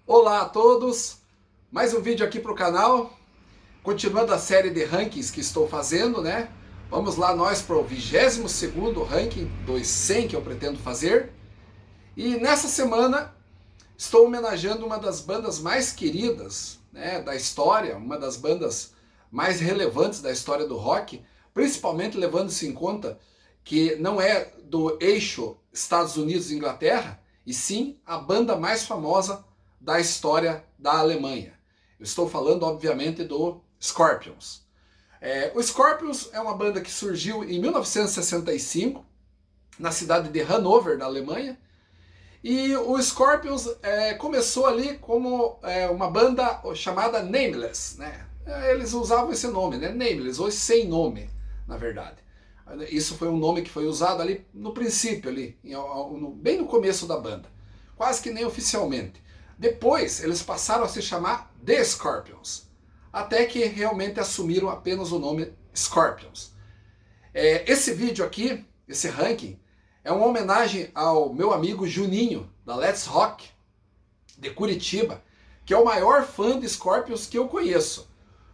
Olá a todos, mais um vídeo aqui para o canal, continuando a série de rankings que estou fazendo, né? Vamos lá nós para o 22º ranking dos 100 que eu pretendo fazer. E nessa semana estou homenageando uma das bandas mais queridas, né, da história, uma das bandas mais relevantes da história do rock, principalmente levando-se em conta que não é do eixo Estados Unidos e Inglaterra, e sim a banda mais famosa da história da Alemanha. Eu estou falando, obviamente, do Scorpions. O Scorpions é uma banda que surgiu em 1965, na cidade de Hannover, na Alemanha, e o Scorpions começou ali como uma banda chamada Nameless, né? Eles usavam esse nome, né? Nameless, ou sem nome, na verdade. Isso foi um nome que foi usado ali no princípio, ali, bem no começo da banda. Quase que nem oficialmente. Depois, eles passaram a se chamar The Scorpions. Até que realmente assumiram apenas o nome Scorpions. Esse vídeo aqui, esse ranking, é uma homenagem ao meu amigo Juninho, da Let's Rock, de Curitiba, que é o maior fã de Scorpions que eu conheço.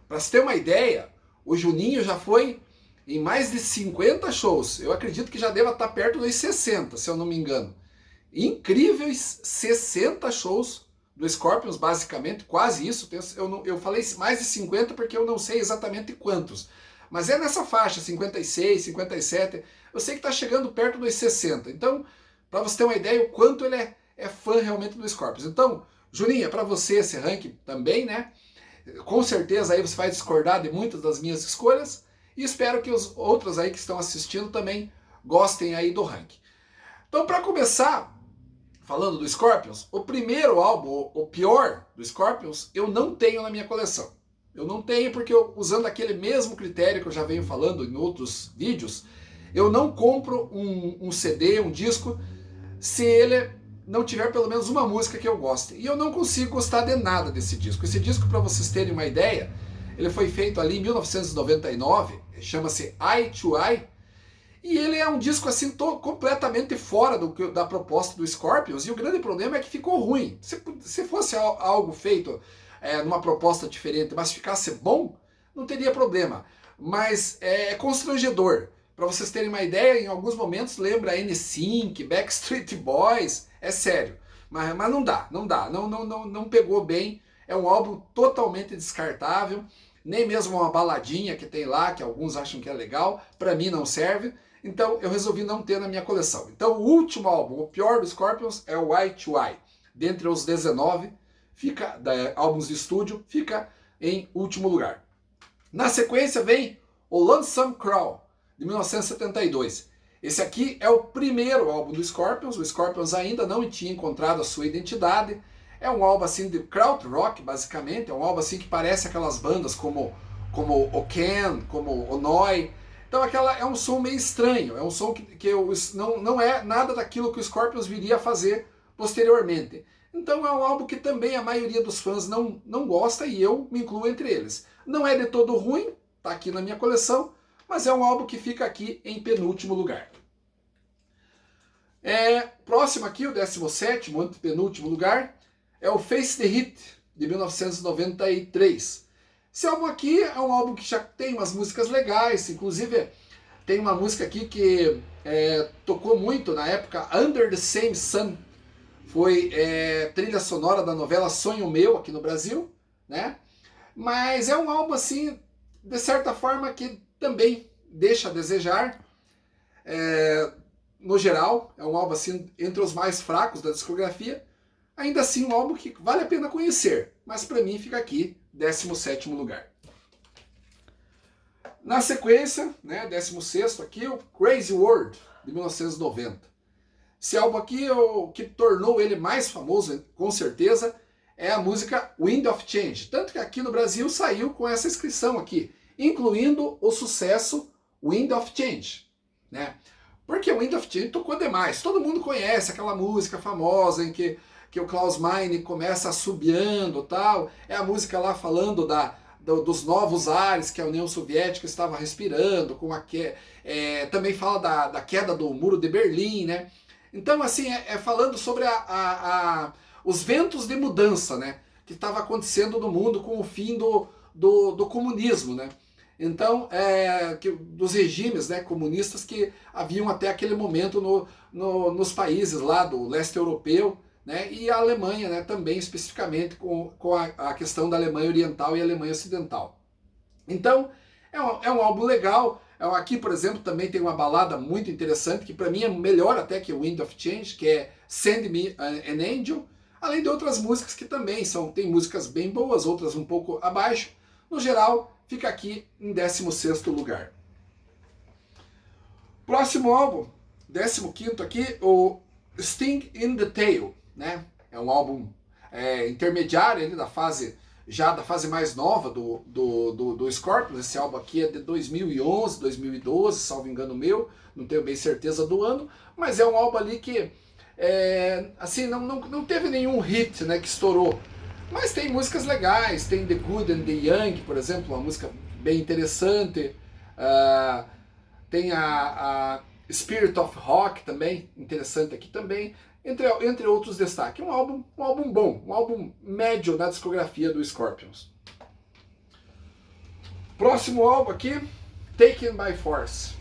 Para você ter uma ideia, o Juninho já foi em mais de 50 shows. Eu acredito que já deva estar perto dos 60, se eu não me engano. Incríveis 60 shows do Scorpions, basicamente, quase isso. Eu falei mais de 50 porque eu não sei exatamente quantos. Mas é nessa faixa, 56, 57. Eu sei que está chegando perto dos 60. Então, para você ter uma ideia, o quanto ele é fã realmente do Scorpions. Então, Juninho, é para você esse ranking também, né? Com certeza aí você vai discordar de muitas das minhas escolhas. E espero que os outros aí que estão assistindo também gostem aí do ranking. Então, para começar, falando do Scorpions, o primeiro álbum, o pior do Scorpions, eu não tenho na minha coleção. Eu não tenho porque, usando aquele mesmo critério que eu já venho falando em outros vídeos, eu não compro um CD, um disco, se ele não tiver pelo menos uma música que eu goste. E eu não consigo gostar de nada desse disco. Esse disco, para vocês terem uma ideia, ele foi feito ali em 1999, chama-se Eye to Eye, e ele é um disco assim completamente fora da proposta do Scorpions, e o grande problema é que ficou ruim. Se fosse algo feito numa proposta diferente, mas ficasse bom, não teria problema. Mas é constrangedor. Para vocês terem uma ideia, em alguns momentos lembra NSYNC, Backstreet Boys, é sério. Mas não dá, não pegou bem. É um álbum totalmente descartável, nem mesmo uma baladinha que tem lá, que alguns acham que é legal, para mim não serve. Então eu resolvi não ter na minha coleção. Então o último álbum, o pior do Scorpions, é o Eye to Eye. Dentre os 19 álbuns de estúdio, fica em último lugar. Na sequência vem o Lonesome Crow, de 1972. Esse aqui é o primeiro álbum do Scorpions. O Scorpions ainda não tinha encontrado a sua identidade. É um álbum assim de krautrock, basicamente. É um álbum assim que parece aquelas bandas como o Can, como o Noi. Então é um som meio estranho, é um som que não é nada daquilo que o Scorpions viria a fazer posteriormente. Então é um álbum que também a maioria dos fãs não gosta, e eu me incluo entre eles. Não é de todo ruim, tá aqui na minha coleção, mas é um álbum que fica aqui em penúltimo lugar. Próximo aqui, o 17º, antepenúltimo lugar, é o Face the Hit, de 1993. Esse álbum aqui é um álbum que já tem umas músicas legais, inclusive tem uma música aqui que tocou muito na época, Under the Same Sun. Foi trilha sonora da novela Sonho Meu, aqui no Brasil, né? Mas é um álbum, assim, de certa forma, que também deixa a desejar. No geral, é um álbum, assim, entre os mais fracos da discografia. Ainda assim, um álbum que vale a pena conhecer, mas para mim fica aqui, 17º lugar. Na sequência, né, 16º aqui, o Crazy World, de 1990. Esse álbum aqui, o que tornou ele mais famoso, com certeza, é a música Wind of Change. Tanto que aqui no Brasil saiu com essa inscrição aqui, incluindo o sucesso Wind of Change, né? Porque o Wind of Change tocou demais. Todo mundo conhece aquela música famosa em que o Klaus Meine começa assobiando, tal. É a música lá falando dos novos ares que a União Soviética estava respirando, também fala da queda do Muro de Berlim, né? Então, assim, falando sobre os ventos de mudança, né, que estava acontecendo no mundo com o fim do comunismo, né? Então, dos regimes, né, comunistas que haviam até aquele momento nos países lá do leste europeu, né, e a Alemanha, né, também especificamente com a questão da Alemanha Oriental e Alemanha Ocidental. Então, é um álbum legal. Aqui, por exemplo, também tem uma balada muito interessante, que para mim é melhor até que o Wind of Change, que é Send Me an Angel, além de outras músicas que também tem músicas bem boas, outras um pouco abaixo. No geral, fica aqui em 16º lugar. Próximo álbum, 15º aqui, o Sting in the Tail, né? É um álbum intermediário ali da fase mais nova do Scorpions. Esse álbum aqui é de 2011, 2012, salvo engano meu, não tenho bem certeza do ano, mas é um álbum ali que assim, não teve nenhum hit, né, que estourou. Mas tem músicas legais, tem The Good and the Young, por exemplo, uma música bem interessante. Tem a Spirit of Rock também, interessante aqui também, entre outros destaques. Um álbum bom, um álbum médio na discografia do Scorpions. Próximo álbum aqui, Taken by Force.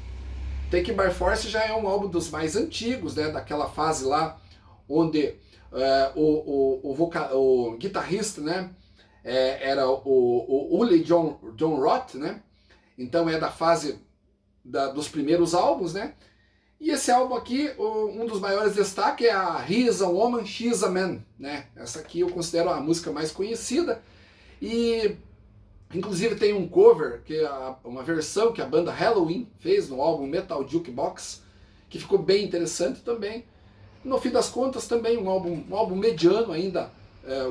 Taken by Force já é um álbum dos mais antigos, né, daquela fase lá onde o guitarrista, né, era o Uli John Roth, né? Então é da fase dos primeiros álbuns, né? E esse álbum aqui, um dos maiores destaques é a He is a Woman, She is a Man, né? Essa aqui eu considero a música mais conhecida, e inclusive tem um cover, uma versão que a banda Halloween fez no álbum Metal Jukebox, que ficou bem interessante também. No fim das contas, também um álbum mediano ainda.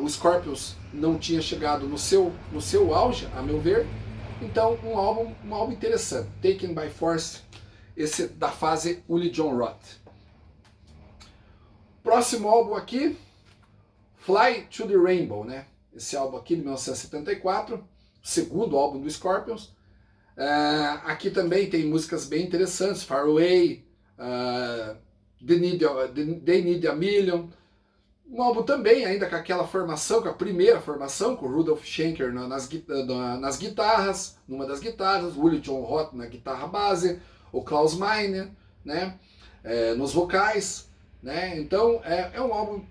O Scorpions não tinha chegado no seu auge, a meu ver. Então, um álbum interessante. Taken by Force, esse da fase Uli John Roth. Próximo álbum aqui, Fly to the Rainbow, né? Esse álbum aqui de 1974, segundo álbum do Scorpions. Aqui também tem músicas bem interessantes, Far Away, They Need a Million. Um álbum também ainda com aquela formação, com a primeira formação, com o Rudolf Schenker nas guitarras, numa das guitarras, o Uli John Roth na guitarra base, o Klaus Meine, né, nos vocais, né? Então é um álbum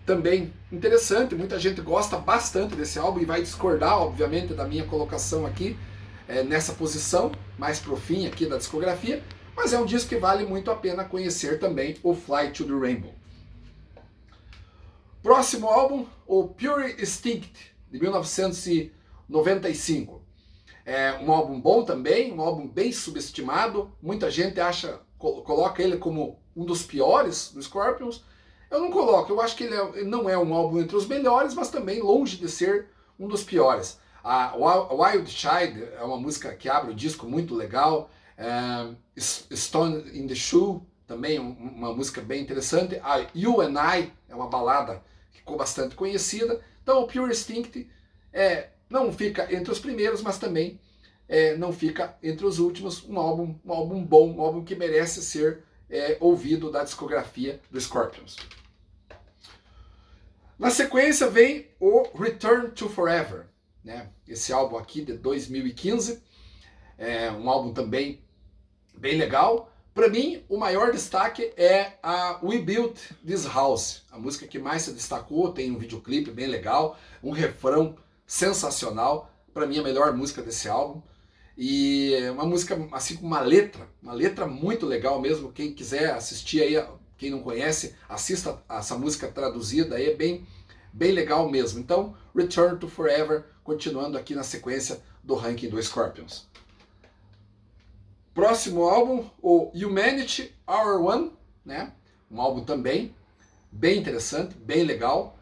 também interessante. Muita gente gosta bastante desse álbum e vai discordar, obviamente, da minha colocação aqui, nessa posição, mais pro fim aqui da discografia, mas é um disco que vale muito a pena conhecer também, o Fly to the Rainbow. Próximo álbum, o Pure Instinct, de 1995. É um álbum bom também, um álbum bem subestimado. Muita gente coloca ele como um dos piores do Scorpions. Eu não coloco, eu acho que ele não é um álbum entre os melhores, mas também longe de ser um dos piores. A Wild Child é uma música que abre o disco muito legal. Stone in the Shoe, também uma música bem interessante. A You and I é uma balada que ficou bastante conhecida. Então o Pure Instinct não fica entre os primeiros, mas também não fica entre os últimos. Um álbum bom, um álbum que merece ser ouvido da discografia do Scorpions. Na sequência vem o Return to Forever, né? Esse álbum aqui de 2015, um álbum também bem legal. Para mim, o maior destaque é a We Built This House, a música que mais se destacou. Tem um videoclipe bem legal, um refrão sensacional. Para mim, a melhor música desse álbum. E uma música assim com uma letra muito legal mesmo. Quem quiser assistir aí, quem não conhece, assista essa música traduzida aí, é bem legal mesmo. Então, Return to Forever, continuando aqui na sequência do ranking do Scorpions. Próximo álbum, o Humanity Our One, né? Um álbum também bem interessante, bem legal.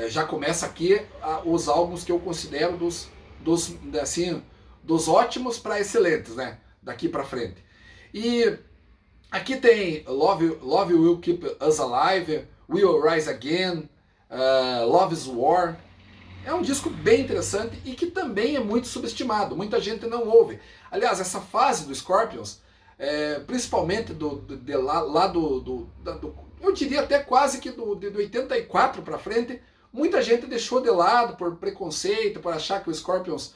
Já começa aqui os álbuns que eu considero dos ótimos para excelentes, né? Daqui para frente. E aqui tem Love Will Keep Us Alive, Will Rise Again, Love is War. É um disco bem interessante e que também é muito subestimado. Muita gente não ouve. Aliás, essa fase do Scorpions, principalmente eu diria até quase que de 84 para frente, muita gente deixou de lado por preconceito, por achar que o Scorpions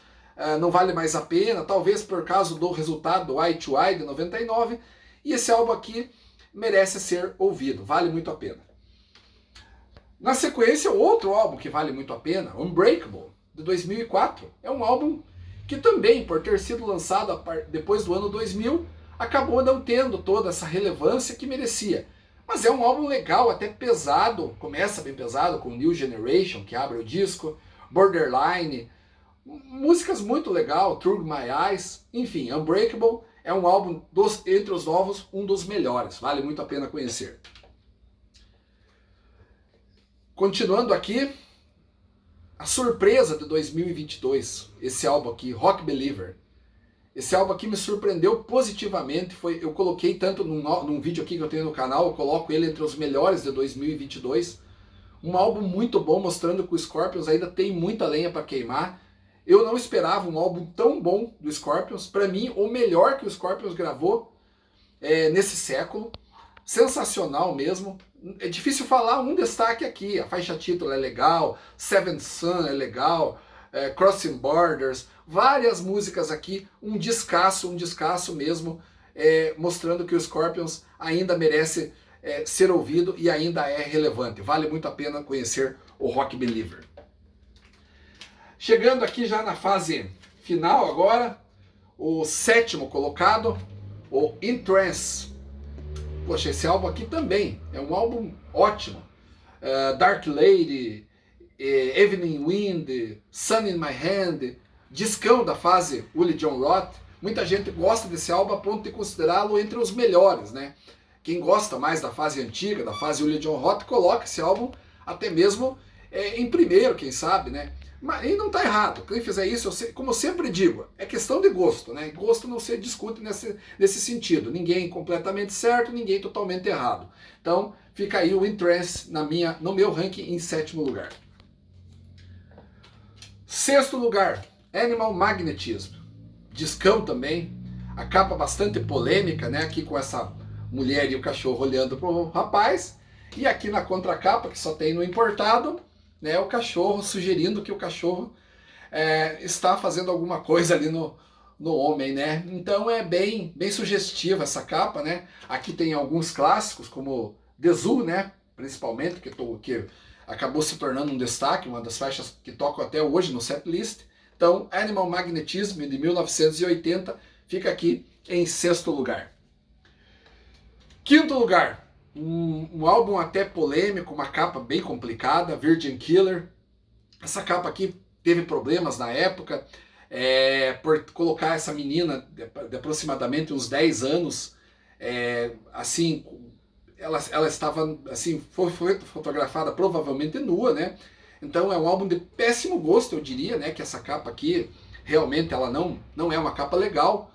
não vale mais a pena, talvez por causa do resultado do Eye to Eye de 99, e esse álbum aqui merece ser ouvido, vale muito a pena. Na sequência, outro álbum que vale muito a pena, Unbreakable, de 2004, é um álbum que também, por ter sido lançado depois do ano 2000, acabou não tendo toda essa relevância que merecia. Mas é um álbum legal, até pesado, começa bem pesado, com New Generation, que abre o disco, Borderline, músicas muito legal, Through My Eyes, enfim, Unbreakable é um álbum entre os novos, um dos melhores, vale muito a pena conhecer. Continuando aqui, a surpresa de 2022, esse álbum aqui, Rock Believer. Esse álbum aqui me surpreendeu positivamente, eu coloquei tanto num vídeo aqui que eu tenho no canal, eu coloco ele entre os melhores de 2022. Um álbum muito bom, mostrando que o Scorpions ainda tem muita lenha para queimar. Eu não esperava um álbum tão bom do Scorpions, para mim o melhor que o Scorpions gravou nesse século. Sensacional mesmo. É difícil falar um destaque aqui, a faixa título é legal, Seventh Son é legal, Crossing Borders, várias músicas aqui, um descasso mesmo, mostrando que o Scorpions ainda merece ser ouvido e ainda é relevante. Vale muito a pena conhecer o Rock Believer. Chegando aqui já na fase final agora, o sétimo colocado, o In Trance. Poxa, esse álbum aqui também é um álbum ótimo. Dark Lady, Evening Wind, Sun in My Hand, discão da fase Willie John Roth. Muita gente gosta desse álbum a ponto de considerá-lo entre os melhores, né? Quem gosta mais da fase antiga, da fase Willie John Roth, coloca esse álbum até mesmo em primeiro, quem sabe, né? Mas e não está errado. Quem fizer isso, como eu sempre digo, é questão de gosto, né? Gosto não se discute nesse sentido. Ninguém completamente certo, ninguém totalmente errado. Então, fica aí o In Trance no meu ranking em sétimo lugar. Sexto lugar, Animal Magnetism. Discão também. A capa bastante polêmica, né? Aqui com essa mulher e o cachorro olhando pro rapaz. E aqui na contracapa, que só tem no importado, né, o cachorro, sugerindo que o cachorro está fazendo alguma coisa ali no homem, né? Então é bem sugestiva essa capa, né? Aqui tem alguns clássicos, como The Zoo, né? Principalmente, que acabou se tornando um destaque, uma das faixas que tocam até hoje no setlist. Então, Animal Magnetism, de 1980, fica aqui em sexto lugar. Quinto lugar, um álbum até polêmico, uma capa bem complicada, Virgin Killer. Essa capa aqui teve problemas na época, por colocar essa menina de aproximadamente uns 10 anos, assim, ela estava, assim, foi fotografada provavelmente nua, né? Então é um álbum de péssimo gosto, eu diria, né? Que essa capa aqui, realmente, ela não é uma capa legal,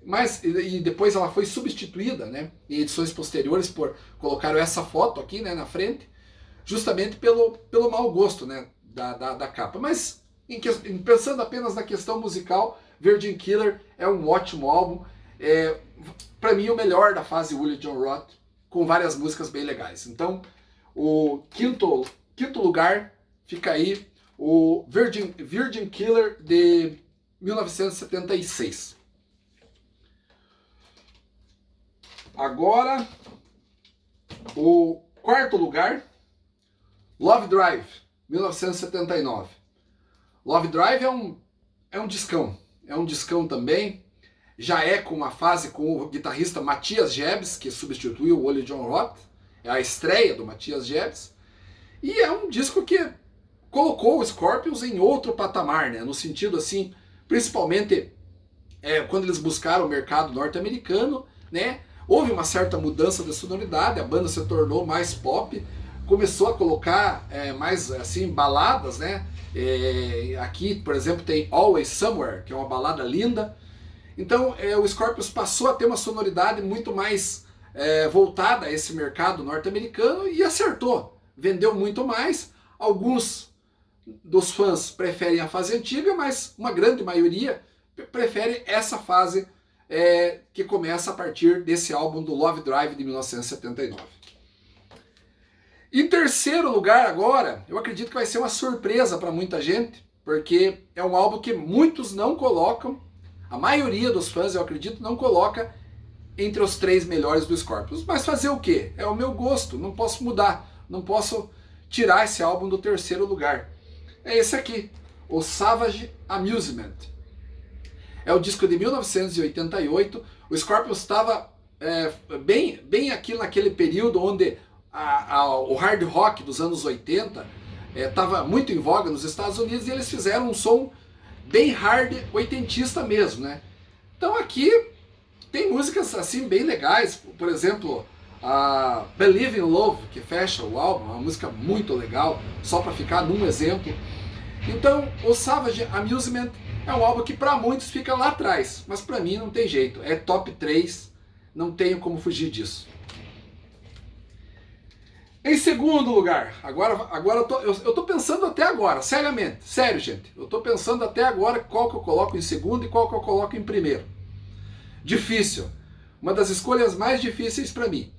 mas e depois ela foi substituída, né, em edições posteriores por colocaram essa foto aqui, né, na frente, justamente pelo mau gosto, né, da capa. Mas pensando apenas na questão musical, Virgin Killer é um ótimo álbum, para mim o melhor da fase Willie John Roth, com várias músicas bem legais. Então o quinto lugar fica aí o Virgin Killer de 1976. Agora, o quarto lugar, Love Drive, 1979. Love Drive é um discão também, já com uma fase com o guitarrista Matthias Jebs, que substituiu o Willie John Roth, é a estreia do Matthias Jebs, e é um disco que colocou o Scorpions em outro patamar, né, no sentido assim, principalmente quando eles buscaram o mercado norte-americano, né, houve uma certa mudança de sonoridade, a banda se tornou mais pop, começou a colocar mais assim baladas, né? Aqui, por exemplo, tem Always Somewhere, que é uma balada linda. Então o Scorpions passou a ter uma sonoridade muito mais voltada a esse mercado norte-americano e acertou, vendeu muito mais. Alguns dos fãs preferem a fase antiga, mas uma grande maioria prefere essa fase que começa a partir desse álbum do Love Drive de 1979. Em terceiro lugar agora, eu acredito que vai ser uma surpresa para muita gente, porque é um álbum que muitos não colocam, a maioria dos fãs, eu acredito, não coloca entre os 3 melhores do Scorpions. Mas fazer o quê? É o meu gosto, não posso mudar, não posso tirar esse álbum do terceiro lugar. É esse aqui, o Savage Amusement. É o disco de 1988, o Scorpions estava bem aqui naquele período onde o hard rock dos anos 80 estava muito em voga nos Estados Unidos, e eles fizeram um som bem hard oitentista mesmo, né? Então aqui tem músicas assim bem legais, por exemplo, a Believe in Love, que fecha o álbum, uma música muito legal, só para ficar num exemplo. Então o Savage Amusement é um álbum que para muitos fica lá atrás, mas para mim não tem jeito, é top 3, não tenho como fugir disso. Em segundo lugar, agora eu tô pensando até agora, seriamente, sério gente, eu tô pensando até agora qual que eu coloco em segundo e qual que eu coloco em primeiro. Difícil, uma das escolhas mais difíceis para mim.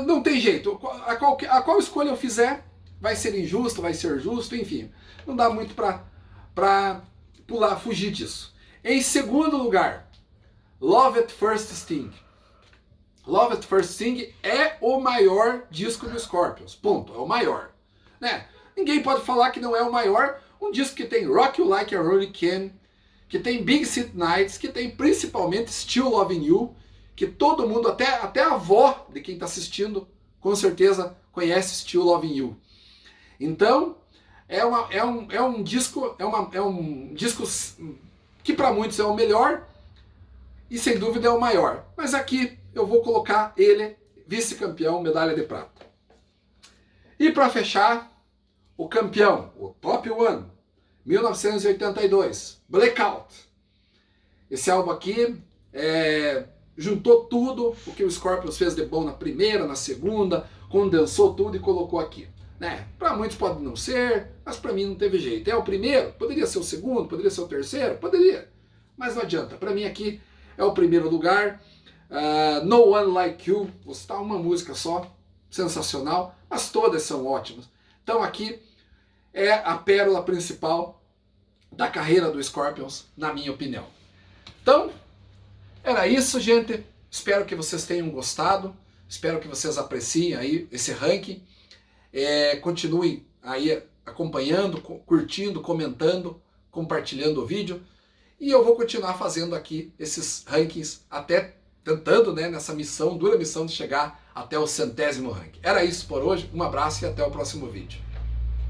Não tem jeito, a qual escolha eu fizer vai ser injusto, vai ser justo, enfim, não dá muito para fugir disso. Em segundo lugar, Love at First Sting. Love at First Sting é o maior disco do Scorpions, ponto, é o maior. Né? Ninguém pode falar que não é o maior, um disco que tem Rock You Like a Rolling Can, que tem Big City Nights, que tem principalmente Still Loving You, que todo mundo, até a avó de quem está assistindo, com certeza conhece Still Loving You. Então, é um disco que para muitos é o melhor e sem dúvida é o maior. Mas aqui eu vou colocar ele vice-campeão, medalha de prata. E para fechar, o campeão, o Top One, 1982, Blackout. Esse álbum aqui juntou tudo o que o Scorpions fez de bom na primeira, na segunda, condensou tudo e colocou aqui. Né? Para muitos pode não ser, mas para mim não teve jeito. É o primeiro? Poderia ser o segundo? Poderia ser o terceiro? Poderia. Mas não adianta. Para mim aqui é o primeiro lugar. No One Like You, vou citar uma música só, sensacional, mas todas são ótimas. Então aqui é a pérola principal da carreira do Scorpions, na minha opinião. Então, era isso, gente. Espero que vocês tenham gostado. Espero que vocês apreciem aí esse ranking. Continuem aí acompanhando, curtindo, comentando, compartilhando o vídeo. E eu vou continuar fazendo aqui esses rankings, até tentando, né, nessa missão, dura missão de chegar até o 100º ranking. Era isso por hoje. Um abraço e até o próximo vídeo.